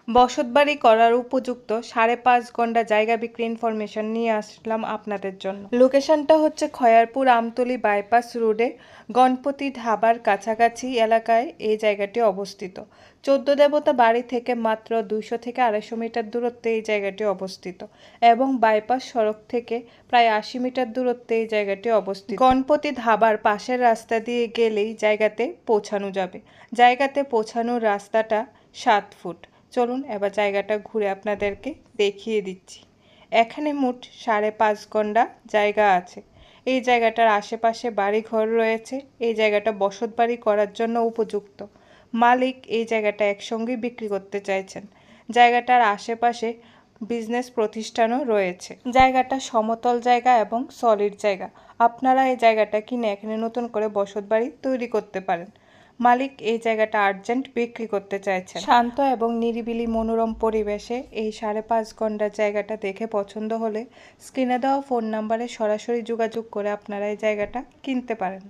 বসতবাড়ি করার উপযুক্ত 5.5 ঘন্টা জায়গা বিক্রি ইনফরমেশন নিয়ে আসলাম আপনাদের জন্য। লোকেশনটা হচ্ছে খয়ারপুর আমতলী বাইপাস রোডে গণপতি ধাবার কাছাকাছি এলাকায় এই জায়গাটি অবস্থিত। 14 দেবতা বাড়ি থেকে মাত্র 200 থেকে 250 মিটার দূরত্বে এই জায়গাটি অবস্থিত এবং বাইপাস সড়ক থেকে প্রায় 80 মিটার দূরত্বে এই জায়গাটি অবস্থিত। গণপতি ধাবার পাশের রাস্তা দিয়ে গেলেই জায়গাতে পৌঁছানো যাবে। জায়গাতে পৌঁছানোর রাস্তাটা 7 ফুট। চলুন এবার জায়গাটা ঘুরে আপনাদেরকে দেখিয়ে দিচ্ছি। এখানে মোট 5.5 ঘন্টা জায়গা আছে। এই জায়গাটার আশেপাশে বাড়ি ঘর রয়েছে। এই জায়গাটা বসতবাড়ি করার জন্য উপযুক্ত। মালিক এই জায়গাটা একসঙ্গে বিক্রি করতে চাইছেন। জায়গাটার আশেপাশে বিজনেস প্রতিষ্ঠানও রয়েছে। জায়গাটা সমতল জায়গা এবং সলিড জায়গা। আপনারা এই জায়গাটা কিনে এখানে নতুন করে বসতবাড়ি তৈরি করতে পারেন। মালিক এই জায়গাটা আর্জেন্ট বিক্রি করতে চাইছেন। শান্ত এবং নিরিবিলি মনোরম পরিবেশে এই 5.5 ঘন্টার জায়গাটা দেখে পছন্দ হলে স্ক্রিনে দেওয়া ফোন নাম্বারে সরাসরি যোগাযোগ করে আপনারা এই জায়গাটা কিনতে পারেন।